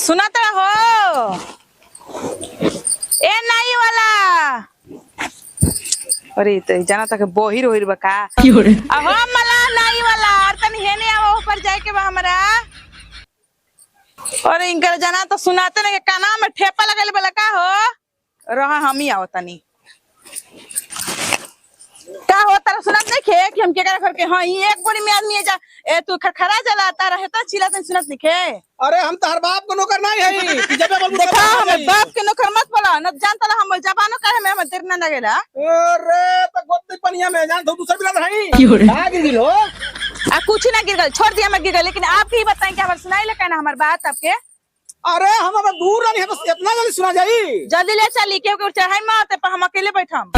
सुना तो हो ए नाई वाला। अरे तो जाना तक बोहिर होहिर बका हो मला नाई वाला तनी हेने आओ ऊपर जाए के बा हमरा। और इनकर जाना तो सुनाते ना के काना में ठेपा लगल बला का हो रहा हम ही आओ तनी का होता सुनत नहीं खे कि हम के कर के हां ये एक बोरी में आदमी जा ए तू खरखरा जलाता रहता चिल्ला तन सुनत नहीं खे। अरे हम तहर बाप को नौकर नहीं है कि जबे बोल देखा हम बाप के नौकर मत बोला न जानता हम जबानो करे में हम देर ना लगेला। अरे तो गोत्ती पनिया में जान दूसरा बिला नहीं आ गिर गिलो आ कुछ ना गिर गल छोड़ दिया मैं गिर गल लेकिन आप ही बताएं कि हमर सुनाई ले ना हमार बात आपके। अरे हम अब दूर नहीं है तो इतना जल्दी सुना जाई जल्दी ले चली के चढ़ाई मत पर हम अकेले बैठम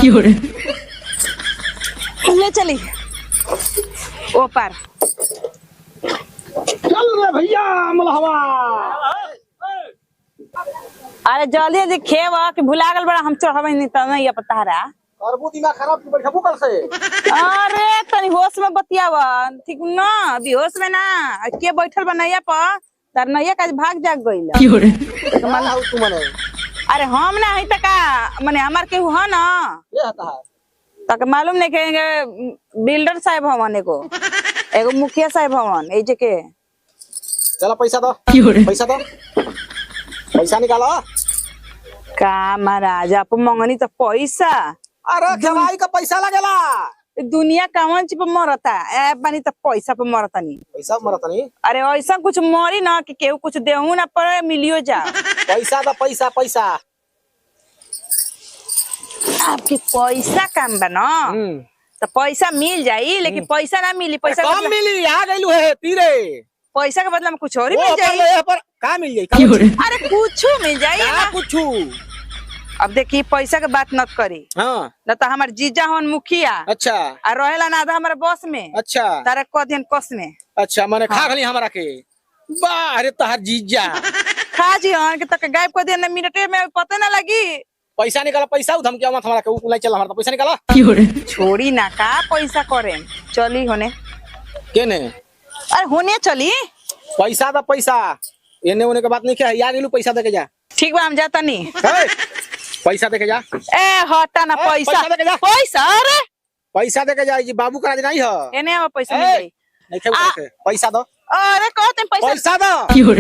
ले चली ओ पार चल रे भैया मलहवा। अरे जल्दी जल्दी खेव कि भुला गल बड़ा हम चढ़ावे नहीं त नहीं पता रहा करबू दिमाग खराब की बैठबू कल से। अरे तनी होश में बतियावा ठीक ना अभी होश में ना के बैठल बनैया पर तार नैया का भाग जाग गइल माला तू मने। अरे हम ना है त का माने हमार के हो ना ये हता है तक मालूम नहीं के बिल्डर साहब हवन एगो मुखिया साहब हवन ए जे के। चलो पैसा दो पैसा दो पैसा निकालो का महाराज आप मंगनी तो पैसा। अरे जवाई का पैसा लगेला दुनिया कौन चीज पर मरता ए बानी तो पैसा पर मरता नहीं पैसा मरत नहीं। अरे ऐसा कुछ मरी ना कि केहू कुछ देहू ना पड़े मिलियो जा पैसा दो पैसा पैसा आपके पैसा काम बा ना तो पैसा मिल जाई लेकिन पैसा ना मिली पैसा कम मिली आ गइलू है तीरे पैसा के बदला में कुछ और ही मिल वो जाई पर का मिल जाई अरे कुछ मिल जाई ना कुछ। अब देखिए पैसा के बात मत करी हाँ न तो हमार जीजा हन मुखिया अच्छा और रहेला ना आधा हमारे बस में अच्छा तारा को दिन कस में अच्छा माने खा खली हमरा के वाह अरे तहर जीजा खा जी हन के तक गायब कर देना मिनटे में पता ना लगी। पैसा निकाला पैसा उधम के मत हमरा के उलाई चल हमरा पैसा निकाला छोड़ी ना का पैसा करे चली होने केने अरे होने चली पैसा दा पैसा एने ओने के बात नहीं है यार गेलू पैसा देके जा ठीक बा हम जाता नहीं पैसा देके जा ए हटा ना पैसा पैसा देके जा पैसा अरे पैसा देके जा जी बाबू करा नहीं है एने हम पैसा मिल जाई नहीं के पैसा दो अरे कहते पैसा पैसा दो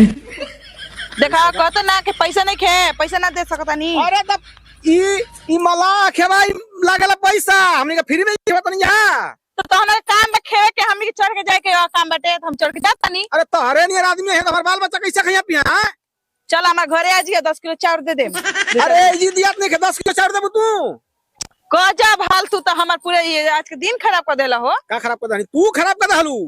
देखा कहते ना कि पैसा नहीं खे पैसा ना दे सकता नहीं। अरे तब ई मला खेवाई लागला पैसा हमने का फ्री में खेवत नहीं यहां तो हमारे काम में खेवे के हम चढ़ के जाए के काम बटे हम चढ़ के जाता नहीं। अरे तो हरे नहीं आदमी है हमार बाल बच्चा कैसे खइया पिया चल हमारे घरे आ जिया 10 किलो चाउर दे दे। अरे ये दिया नहीं के 10 किलो चाउर देबू तू गजब हाल तू तो हमार पूरे ये आज के दिन खराब कर देला हो। का खराब कर दहनी तू खराब कर दहलू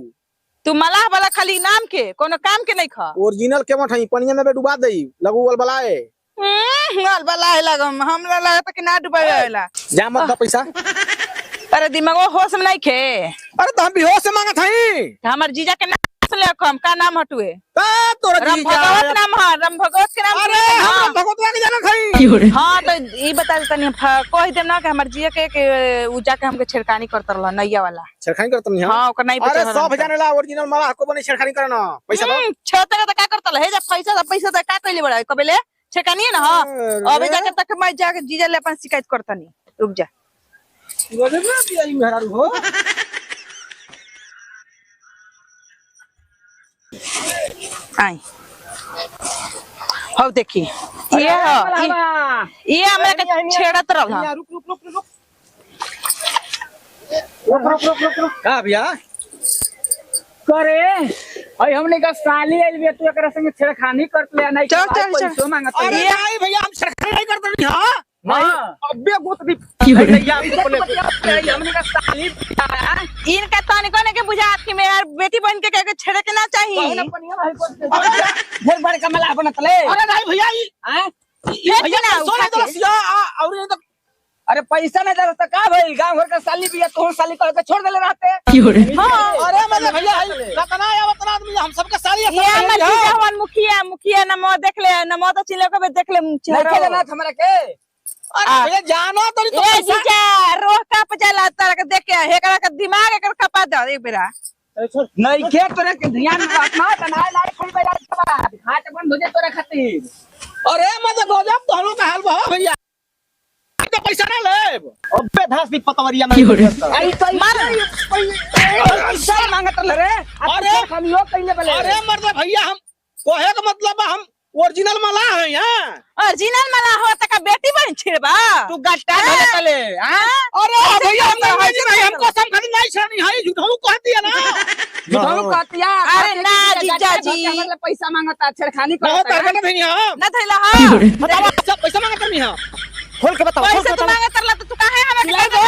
तू मलाह वाला खाली नाम के कोनो काम के नहीं खा ओरिजिनल के मठ हई पनिया में डुबा देई लगू वाल बलाए वाल बलाए लगम हमरा लगा कि ना डुबावेला जा मत दो पैसा। अरे दिमागो होश में नहीं खे। अरे तो हम भी होश से मांगत हई हमार जीजा के नाम से ले हम का नाम हटुए ता तोरा राम जीजा भगवत नाम है राम भगवत के नाम अरे से हम भगवतवा के जानत हई। हां तो ई बता तनी कह देम ना कि हमार जीजा के उ जाके हमके छेड़खानी करत रहला नैया वाला छेड़खानी करत नहीं हां ओकर नहीं अरे पता सब जानेला ओरिजिनल माला को बने छेड़खानी करना पैसा दो छेड़ता तो का करतला हे जा पैसा दे का कइले बड़ा कबेले छेड़खानी है ना। हां अबे जाके तक मैं जाके जीजा ले अपन शिकायत करतनी रुक जा गजब ना दिया ई मेहरारू हो। आई हो देखी ये हमरा के छेड़त रहला रुक रुक रुक रुक रुक रुक रुक रुक का भैया करे अई हमने का साली आइल बे तू एकरा संगे छेड़खानी करत ले नहीं चल, चल, चल। पैसो मांगत अरे नहीं भैया हम छेड़खानी नहीं करते नहीं हां हां अबे गोत दी हमने का साली इनका तनिको ने के बुझात कि मेरा बेटी बहन के छेड़े के ना चाहिए। ढेर बड़े कमला बनत ले अरे नहीं भैया ई हैं भैया ना सोने उठा दो सिया और ये तो अरे पैसा नहीं दे तो का भइल गांव घर का साली बिया तो साली कह के छोड़ देले रहते। हां अरे मतलब भैया रतना या वतना आदमी हम सबके साली ये हमर जीजा हवन मुखिया नमो देख ले नमो तो चिल्ले के देख ले नहीं खेले ना हमरा के अरे भैया जानो तो ए जीजा रोह का पजाला तारा के देख के हेकरा के दिमाग एकर खपा दे एक बेरा नहीं के तोरे के ध्यान रखना बनाए लाइक खोल के जात बा घाट बंद हो जाए तोरे खातिर। अरे मत गजब तो हलो का हाल बा भैया तो पैसा ना लेब अबे धास भी पतवरिया में आई तो मार पैसा मांगत रे। अरे हम लोग कइले बले अरे मर्द भैया हम कोहे का मतलब हम ओरिजिनल मला है यहाँ। ओरिजिनल मला हो तक बेटी बन छिड़बा तू गट्टा धरे तले हां। अरे भैया हम नहीं हमको सब खाली नहीं छानी है झूठो कहती है ना झूठो कहतिया। अरे ना जीजा जी मतलब पैसा मांगता छेड़खानी बहुत करता तरह नहीं हम ना थैला हां बताओ सब पैसा मांगत नहीं हम खोल के बताओ पैसा तू मांगे तरला तो तू काहे हमें खिला दे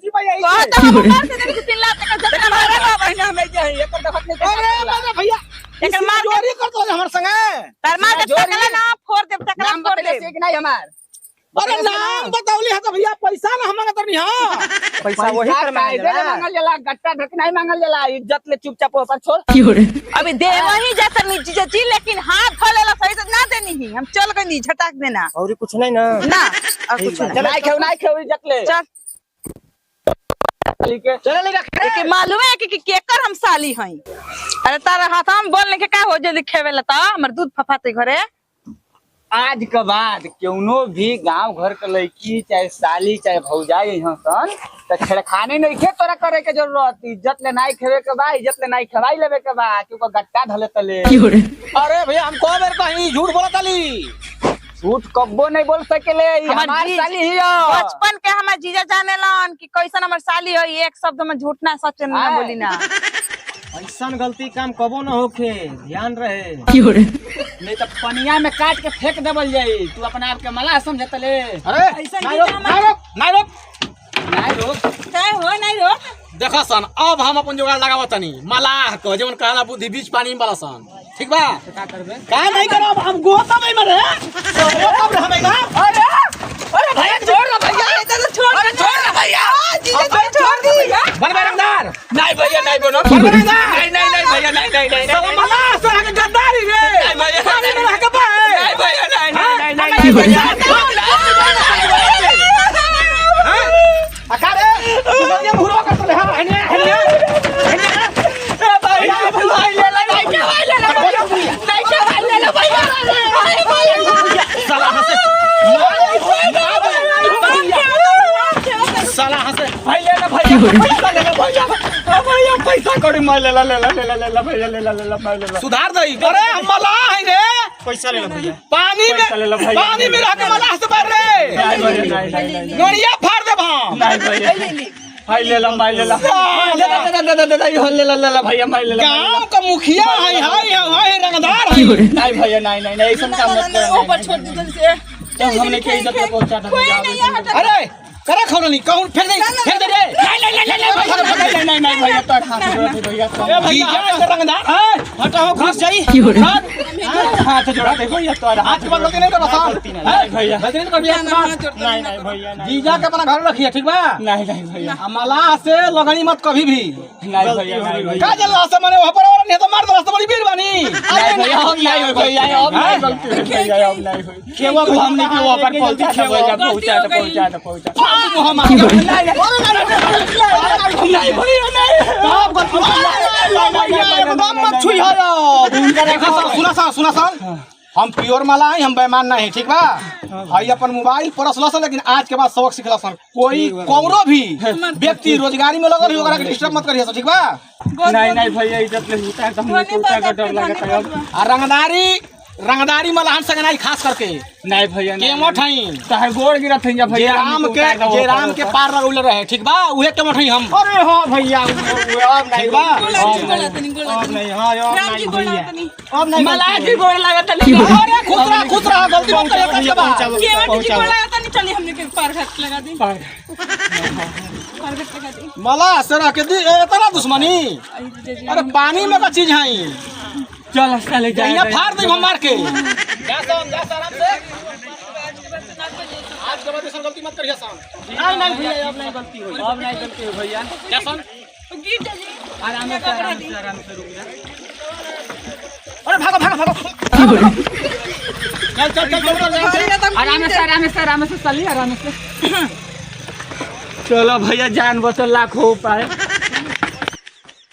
जी भैया कह तो हम मार से दे 3 लाख तक जब हमारे का बहना में जाए एक दफा अरे भैया एकर मार चोरी कर तो हमर संगे तार मार के टकला ना फोड़ दे टकला नाम फोड़ बतले दे से कि नहीं हमार। अरे नाम बतावली है तो भैया पैसा ना हम मांगत नहीं हां पैसा वही कर मांगल जाला गट्टा धक नहीं मांगल जाला इज्जत ले चुपचाप ऊपर छोड़। अभी दे वही जाता नहीं जीजा जी लेकिन हाथ खोलेला सही से ना देनी ही हम चल गनी झटक देना और कुछ नहीं ना ना और कुछ नहीं खेव इज्जत ले चल चले लेगा कि मालूम है कि केकर हम साली हई। अरे तारा हाथ हम बोलने के का हो जल्दी खेवेला ता हमर दूध फफाते घरे। आज के बाद क्यों भी गांव घर के लड़की चाहे साली चाहे भौजाई यहाँ सन तो छेड़खानी नहीं खे तोरा करे के जरूरत इज्जत ले नहीं खेवे के बा इज्जत ले नहीं खवाई लेवे के बा क्योंकि गट्टा धले तले। अरे भैया हम को बेर कहीं झूठ बोलत आली झूठ कब्बो नहीं बोल सकेले हमार साली ही बचपन के हमार जीजा जानेलन कि कैसन हमर साली हई एक शब्द में झूठ ना सच ना बोली ना। ऐसा गलती काम कबो न होखे ध्यान रहे नहीं तो पनिया में काट के फेंक देवल जाई तू अपने आप के मला समझत ले। अरे नहीं रोक नहीं रोक काय हो नहीं रोक देखा सन अब हम अपन जुगाड़ लगावत तनी मलाह को जवन कहला बुद्धि बीच पानी में बलसन ठीक बा का करबे का नहीं करब हम गोता में मरे गोता में हमें अरे अरे भैया छोड़ ना भैया तो छोड़ ना भैया जीजा छोड़ दी बनबरदार नहीं भैया नहीं बनो नहीं भैया नहीं सब मलाह से के गद्दारी रे नहीं भैया पानी में रह के बा नहीं भैया नहीं भैया अकारे दुनिया भुरवा कर ले हां हने भैया भाई ले ले नहीं के भाई ले ले नहीं के भाई ले ले भैया साला हंसे साला हंसे भाई ले ले भैया पैसा ले ले भैया पैसा कड़ी मार ले ले भैया ले सुधार दई अरे हम मलाह है रे पैसा ले ले भैया पानी में रह के मलाह से मार रे नहीं नोरिया फाड़ दे हम नहीं भैया भाई ले ला मार ले ला ले भैया मार ले ला गांव का मुखिया है रंगदार है नहीं भैया नहीं ऐसा काम मत कर ऊपर छोड़ दी जल्दी से हमने के इज्जत पे पहुंचा था भैया अरे करे खौला नहीं कहूं फेंक दे रे नहीं भैया तो हाथ जोड़ा दे भैया ए भैया रंगदार है हटाओ घुस जाई हाथ जोड़ा दे भैया तो हाथ के गलती नहीं कर बसा नहीं भैया गलती नहीं कर दिया नहीं भैया जीजा के अपना घर रखिए ठीक बा नहीं भैया मलाह से लगनी मत कभी भी नहीं भैया का जल्ला से मने वहां पर नहीं तो मार दो रास्ता बड़ी भीड़ बनी नहीं भैया अब नहीं गलती भैया अब नहीं हुई केवा हमने के ऊपर पहुंचा पहुंचा सुना हम प्योर माला है हम बेईमान नहीं ठीक बा भाई अपन मोबाइल परस लसन लेकिन आज के बाद सबक सिखला सन कोई कौनो भी व्यक्ति रोजगारी में लगल होगा डिस्टर्ब मत करिए ठीक बा नहीं भैया इज्जत ले होता है तो हमने कुत्ता का डर लगता है अब रंगदारी मलाहन संग नहीं खास करके नहीं भैया के मोठाई चाहे गोड़ गिरत है भैया जे राम के पार लगौले रहे ठीक बा उहे के मोठाई हम अरे हां भैया अब नहीं बा अब नहीं हां अब नहीं भैया अब नहीं मला की गोड़ लागत नहीं अरे खुद रहा गलती मत करिए के बा केवट की गोड़ लागत नहीं चली हमने के पार घाट लगा दी पार घाट लगा दी मला सरा के दी इतना दुश्मनी अरे पानी में का चीज है चल चले जाए यहाँ फाड़ दे हम मार के जा आराम से आज के बाद ऐसा गलती मत करिए सन नहीं भैया अब नहीं गलती हुई अब नहीं गलती हुई भैया क्या सन गिर जा जी आराम से रुक जा अरे भागो चल आराम से चलिए आराम से चलो भैया जान बचल लाखों उपाय